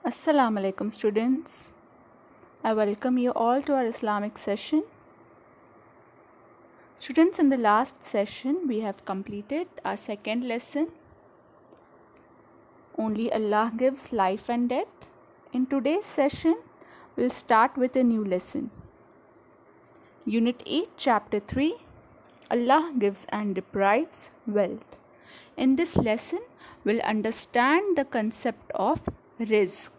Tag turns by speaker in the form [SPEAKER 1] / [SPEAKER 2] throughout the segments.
[SPEAKER 1] Assalamu alaikum students. I welcome you all to our Islamic session. Students, in the last session we have completed our second lesson. Only Allah gives life and death. In today's session we'll start with a new lesson. Unit 8, Chapter 3, Allah gives and deprives wealth. In this lesson we'll understand the concept of rizq.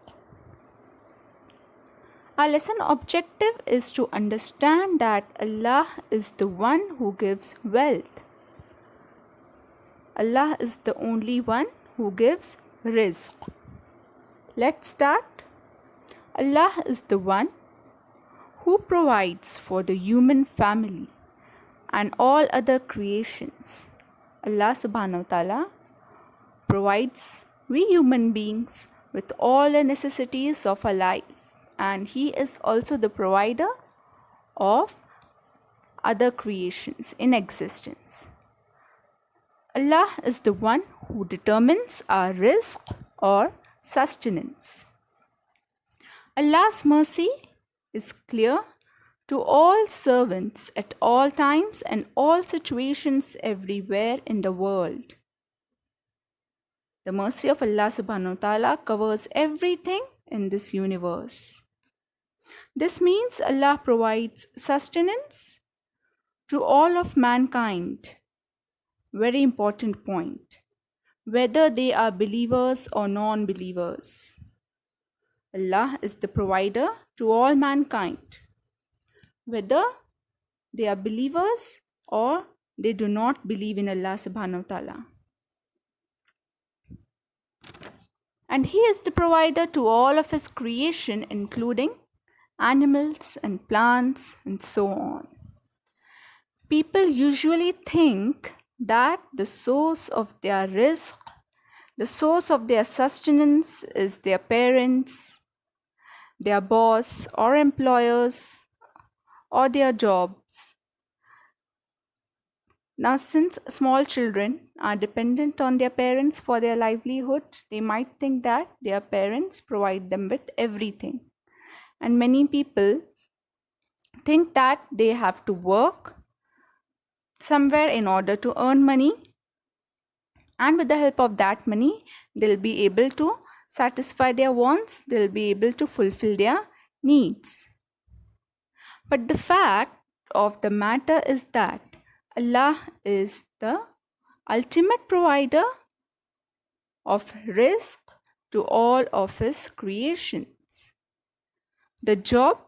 [SPEAKER 1] Our lesson objective is to understand that Allah is the one who gives wealth. Allah is the only one who gives rizq. Let's start. Allah is the one who provides for the human family and all other creations. Allah subhanahu wa ta'ala provides we human beings with all the necessities of our life. And He is also the provider of other creations in existence. Allah is the one who determines our rizq or sustenance. Allah's mercy is clear to all servants at all times and all situations everywhere in the world. The mercy of Allah subhanahu wa ta'ala covers everything in this universe. This means Allah provides sustenance to all of mankind. Very important point. Whether they are believers or non-believers. Allah is the provider to all mankind. Whether they are believers or they do not believe in Allah subhanahu wa ta'ala. And He is the provider to all of His creation, including animals and plants and so on. People usually think that the source of their rizq, the source of their sustenance is their parents, their boss or employers or their jobs. Now, since small children are dependent on their parents for their livelihood, they might think that their parents provide them with everything. And many people think that they have to work somewhere in order to earn money, and with the help of that money they'll be able to satisfy their wants, they'll be able to fulfill their needs. But the fact of the matter is that Allah is the ultimate provider of rizq to all of His creations. The job,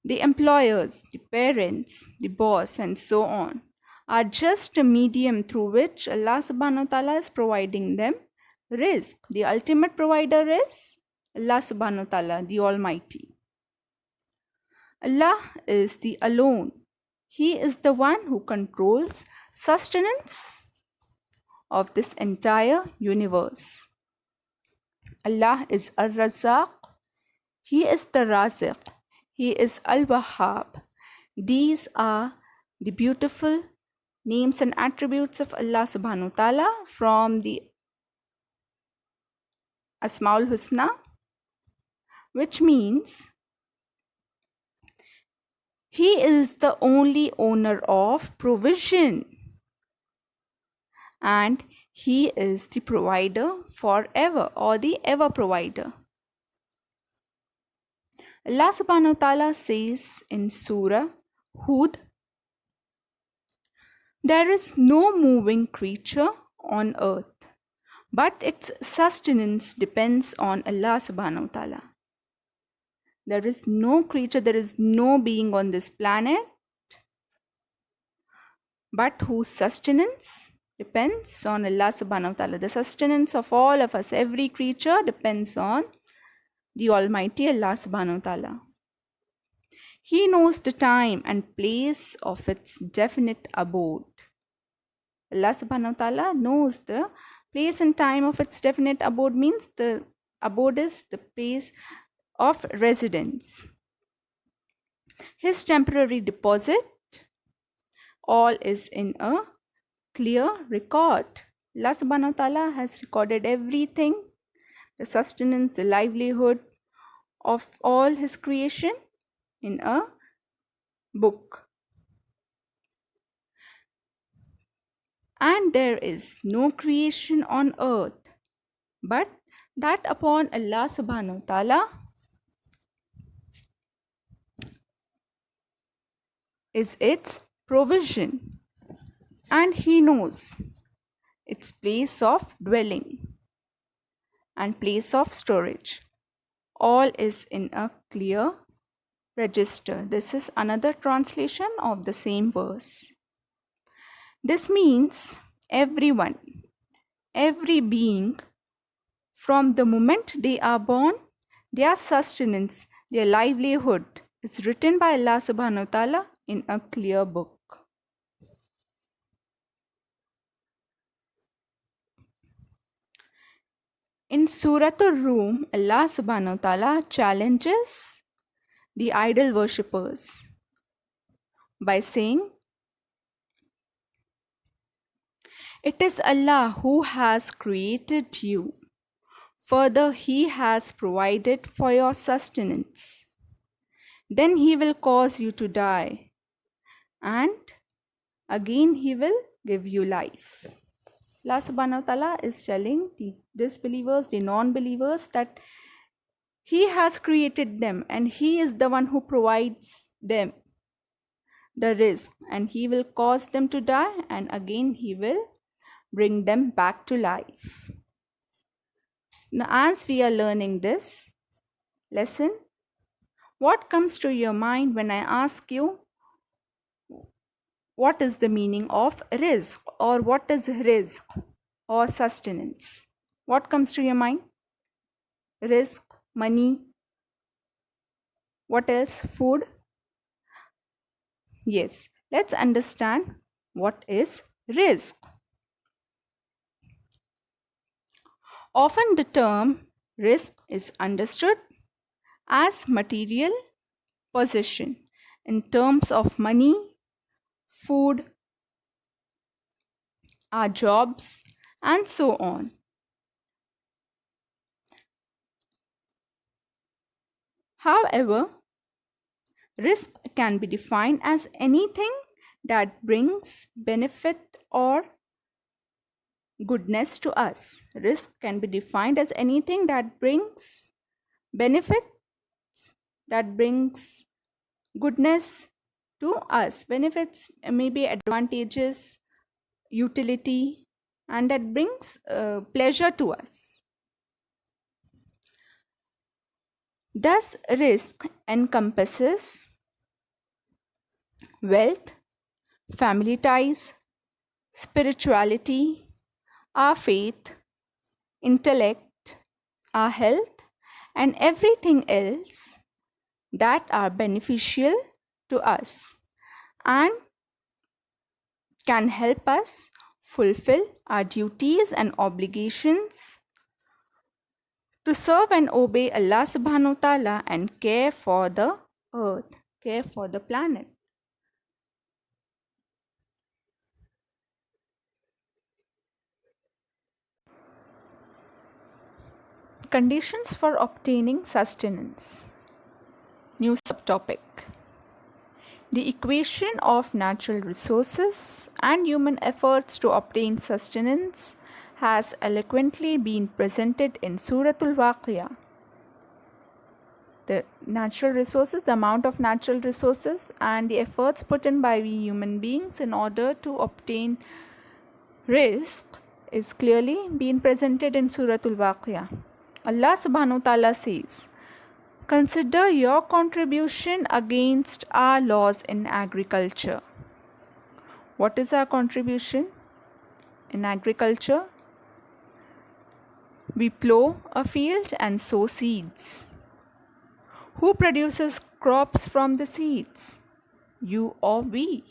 [SPEAKER 1] the employers, the parents, the boss and so on are just a medium through which Allah subhanahu wa ta'ala is providing them rizq. The ultimate provider is Allah subhanahu wa ta'ala, the Almighty. Allah is the alone. He is the one who controls sustenance of this entire universe. Allah is Ar-Razzaq. He is the Raziq. He is Al-Wahhab. These are the beautiful names and attributes of Allah subhanahu wa ta'ala from the Asmaul Husna, which means He is the only owner of provision and He is the provider forever or the ever provider. Allah subhanahu wa ta'ala says in Surah Hud, there is no moving creature on earth, but its sustenance depends on Allah subhanahu wa ta'ala. There is no creature, there is no being on this planet, but whose sustenance depends on Allah subhanahu wa ta'ala. The sustenance of all of us, every creature, depends on the Almighty Allah subhanahu wa ta'ala. He knows the time and place of its definite abode. Allah subhanahu wa ta'ala knows the place and time of its definite abode, means the abode is the place of residence. His temporary deposit, all is in a clear record. Allah subhanahu wa ta'ala has recorded everything the sustenance, the livelihood of all His creation in a book. And there is no creation on earth but that upon Allah subhanahu wa ta'ala is its provision, and He knows its place of dwelling and place of storage. All is in a clear register. This is another translation of the same verse. This means everyone, every being, from the moment they are born, their sustenance, their livelihood is written by Allah subhanahu wa ta'ala in a clear book. In Surah Ar-Rum, Allah subhanahu wa ta'ala challenges the idol worshippers by saying, "It is Allah who has created you. Further, He has provided for your sustenance. Then He will cause you to die, and again He will give you life." Allah subhanahu wa ta'ala is telling the disbelievers, the non-believers, that He has created them and He is the one who provides them the risk, and He will cause them to die, and again He will bring them back to life. Now, as we are learning this lesson, what comes to your mind when I ask you what is the meaning of rizq, or what is rizq or sustenance? What comes to your mind? Rizq, money, what else? Food? Yes, let's understand what is rizq. Often the term rizq is understood as material possession in terms of money, food, our jobs, and so on. However, risk can be defined as anything that brings benefit or goodness to us. Risk can be defined as anything that brings benefit, that brings goodness to us. Benefits may be advantages, utility, and that brings pleasure to us. Thus, risk encompasses wealth, family ties, spirituality, our faith, intellect, our health, and everything else that are beneficial to us and can help us fulfill our duties and obligations to serve and obey Allah subhanahu wa ta'ala and care for the earth, care for the planet. Conditions for obtaining sustenance. New subtopic. The equation of natural resources and human efforts to obtain sustenance has eloquently been presented in Suratul Waqiyah. The natural resources, the amount of natural resources, and the efforts put in by we human beings in order to obtain risk is clearly being presented in Suratul Waqiyah. Allah subhanahu wa ta'ala says, "Consider your contribution against our laws in agriculture." What is our contribution in agriculture? We plow a field and sow seeds. Who produces crops from the seeds? You or we?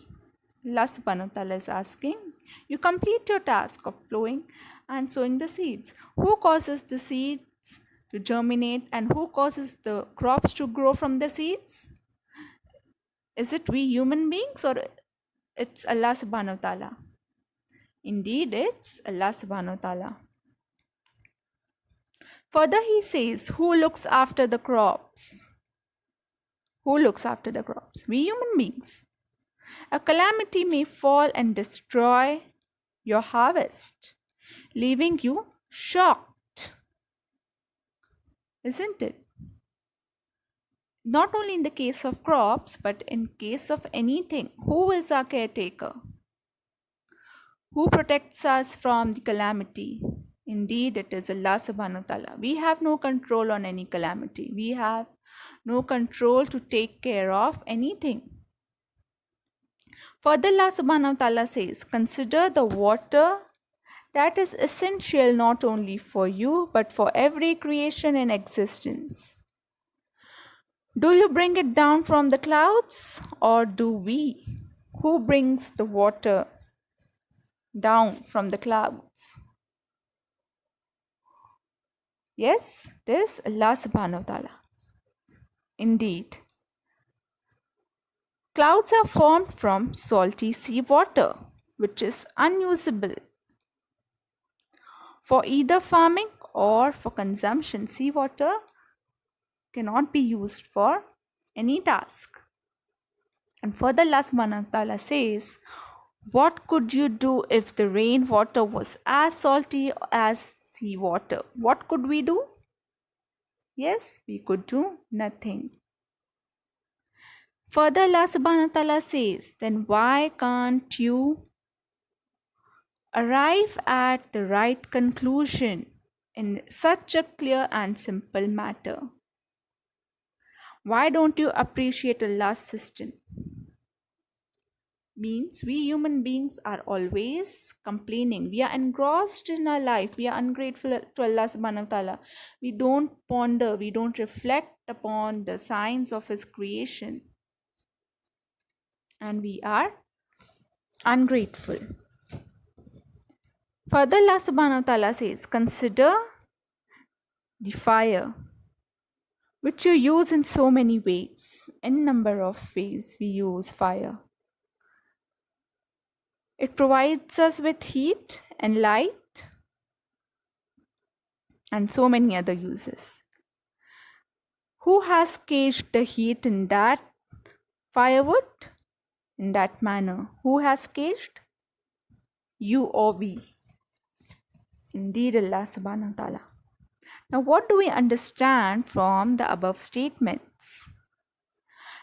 [SPEAKER 1] Allah subhanahu wa ta'ala is asking. You complete your task of plowing and sowing the seeds. Who causes the seeds to germinate and who causes the crops to grow from the seeds? Is it we human beings or it's Allah subhanahu wa ta'ala? Indeed, it's Allah subhanahu wa ta'ala. Further, he says, who looks after the crops? Who looks after the crops? We human beings. A calamity may fall and destroy your harvest, leaving you shocked, isn't it? Not only in the case of crops, but in case of anything. Who is our caretaker? Who protects us from the calamity? Indeed, it is Allah subhanahu wa ta'ala. We have no control on any calamity. We have no control to take care of anything. Further, Allah subhanahu wa ta'ala says, consider the water that is essential not only for you, but for every creation in existence. Do you bring it down from the clouds, or do we? Who brings the water down from the clouds? Yes, this Allah subhanahu wa ta'ala. Indeed. Clouds are formed from salty sea water, which is unusable for either farming or for consumption. Seawater cannot be used for any task. And further, Allah subhanahu wa ta'ala says, what could you do if the rainwater was as salty as seawater? What could we do? Yes, we could do nothing. Further, Allah subhanahu wa ta'ala says, then why can't you arrive at the right conclusion in such a clear and simple matter? Why don't you appreciate Allah's system? Means we human beings are always complaining. We are engrossed in our life. We are ungrateful to Allah subhanahu wa ta'ala. We don't ponder, we don't reflect upon the signs of His creation. And we are ungrateful. Further, Allah subhanahu wa ta'ala says, consider the fire, which you use in so many ways. In number of ways we use fire. It provides us with heat and light and so many other uses. Who has caged the heat in that firewood? In that manner. Who has caged? You or we. Indeed, Allah subhanahu wa ta'ala. Now, what do we understand from the above statements?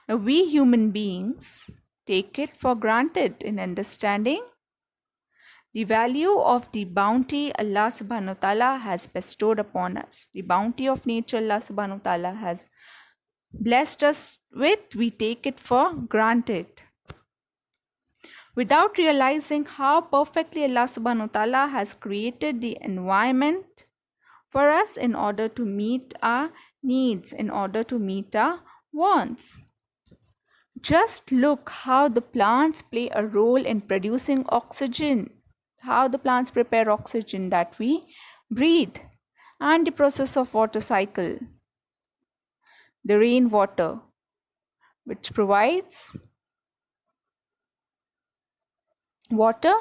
[SPEAKER 1] Now, we human beings take it for granted in understanding the value of the bounty Allah subhanahu wa ta'ala has bestowed upon us. The bounty of nature Allah subhanahu wa ta'ala has blessed us with, we take it for granted. Without realizing how perfectly Allah subhanahu wa ta'ala has created the environment for us in order to meet our needs, in order to meet our wants. Just look how the plants play a role in producing oxygen, how the plants prepare oxygen that we breathe, and the process of water cycle. The rainwater, which provides water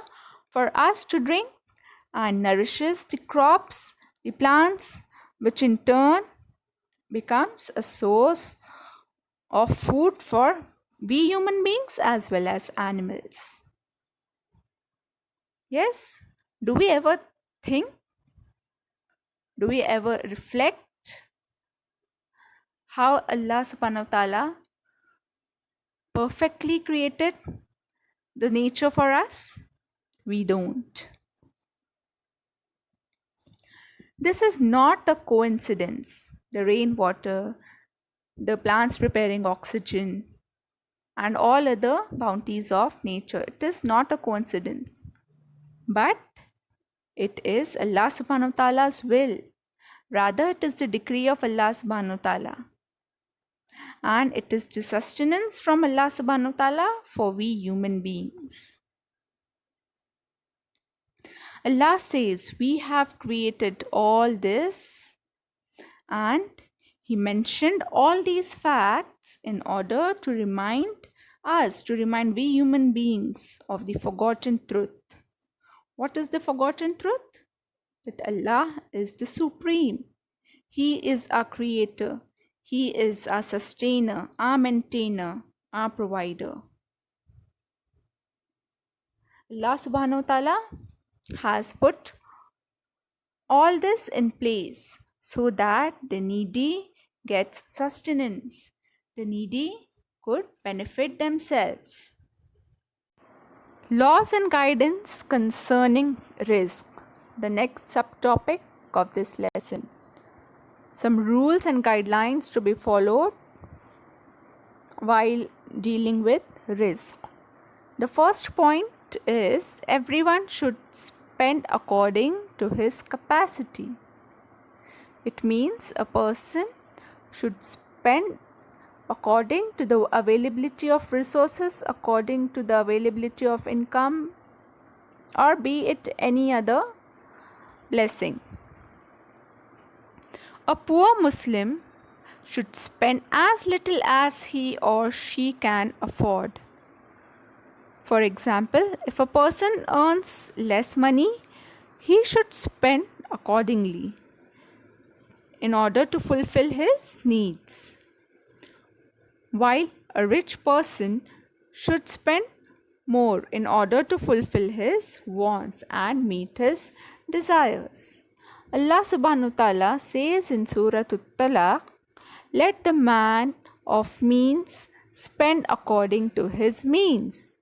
[SPEAKER 1] for us to drink and nourishes the crops, the plants, which in turn becomes a source of food for we human beings as well as animals. Yes? Do we ever think? Do we ever reflect how Allah subhanahu wa ta'ala perfectly created the nature for us? We don't. This is not a coincidence. The rainwater, the plants preparing oxygen, and all other bounties of nature. It is not a coincidence. But it is Allah subhanahu wa ta'ala's will. Rather, it is the decree of Allah subhanahu wa ta'ala. And it is the sustenance from Allah subhanahu wa ta'ala for we human beings. Allah says, we have created all this, and He mentioned all these facts in order to remind us, to remind we human beings of the forgotten truth. What is the forgotten truth? That Allah is the supreme. He is our creator. He is our sustainer, our maintainer, our provider. Allah subhanahu wa ta'ala has put all this in place so that the needy gets sustenance. The needy could benefit themselves. Laws and guidance concerning risk. The next subtopic of this lesson. Some rules and guidelines to be followed while dealing with risk. The first point is everyone should spend according to his capacity. It means a person should spend according to the availability of resources, according to the availability of income, or be it any other blessing. A poor Muslim should spend as little as he or she can afford. For example, if a person earns less money, he should spend accordingly in order to fulfill his needs. While a rich person should spend more in order to fulfill his wants and meet his desires. Allah subhanahu wa ta'ala says in Surah At-Talaq, let the man of means spend according to his means.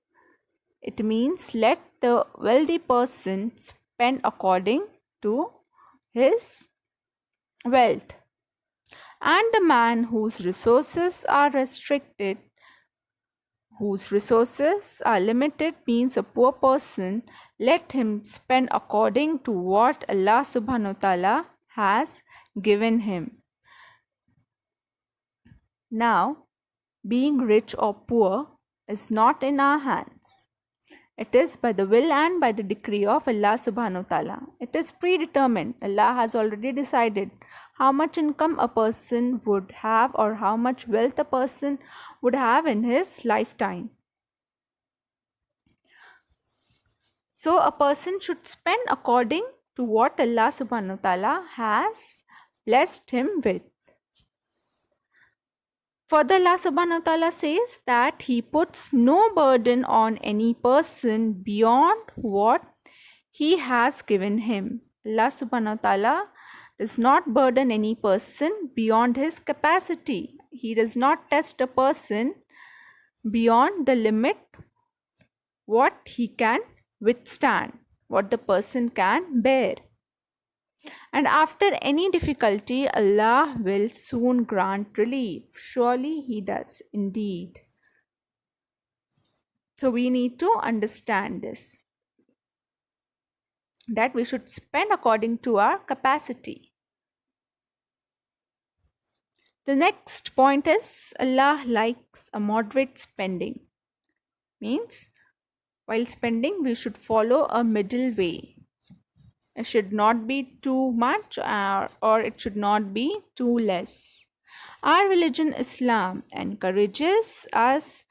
[SPEAKER 1] It means let the wealthy person spend according to his wealth. And the man whose resources are restricted, whose resources are limited, means a poor person, let him spend according to what Allah subhanahu wa ta'ala has given him. Now, being rich or poor is not in our hands. It is by the will and by the decree of Allah subhanahu wa ta'ala. It is predetermined. Allah has already decided how much income a person would have or how much wealth a person would have in his lifetime. So a person should spend according to what Allah subhanahu wa ta'ala has blessed him with. Further, Allah subhanahu wa ta'ala says that He puts no burden on any person beyond what He has given him. Allah subhanahu wa ta'ala does not burden any person beyond his capacity. He does not test a person beyond the limit what he can withstand, what the person can bear. And after any difficulty, Allah will soon grant relief. Surely He does indeed. So we need to understand this, that we should spend according to our capacity. The next point is Allah likes a moderate spending. Means while spending we should follow a middle way. It should not be too much or it should not be too less. Our religion Islam encourages us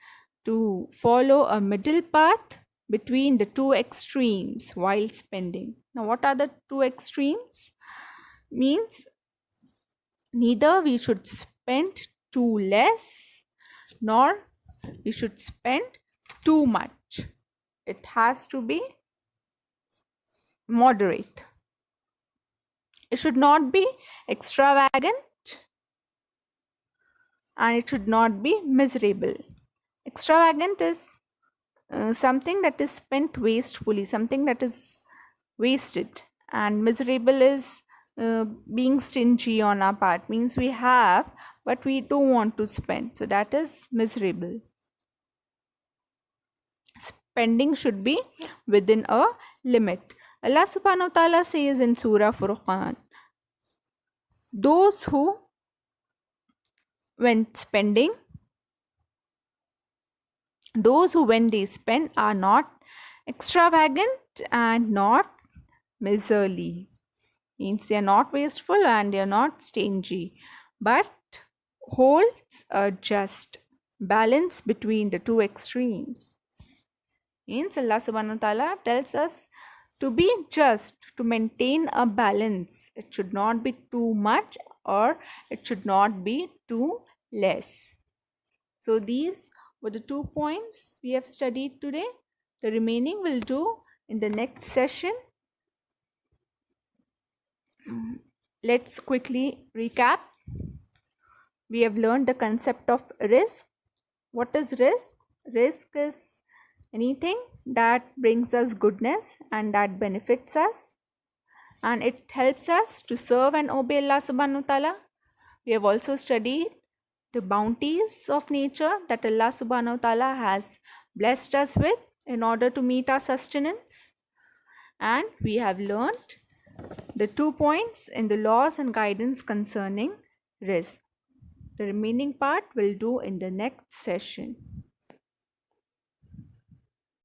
[SPEAKER 1] to follow a middle path between the two extremes while spending. Now what are the two extremes? Means neither we should spend too less nor we should spend too much. It has to be moderate. It should not be extravagant and it should not be miserable. Extravagant is something that is spent wastefully, something that is wasted, and miserable is being stingy on our part, means we have but we don't want to spend, so that is miserable. Spending should be within a limit. Allah subhanahu wa ta'ala says in Surah Furqan, those who when they spend are not extravagant and not miserly. Means they are not wasteful and they are not stingy, but holds a just balance between the two extremes. Means Allah subhanahu wa ta'ala tells us to be just, to maintain a balance. It should not be too much or it should not be too less. So these were the 2 points we have studied today. The remaining we'll do in the next session. Let's quickly recap. We have learned the concept of risk. What is risk? Risk is anything that brings us goodness and that benefits us, and it helps us to serve and obey Allah subhanahu wa ta'ala. We have also studied the bounties of nature that Allah subhanahu wa ta'ala has blessed us with in order to meet our sustenance. And we have learned the 2 points in the laws and guidance concerning risk. The remaining part we'll do in the next session.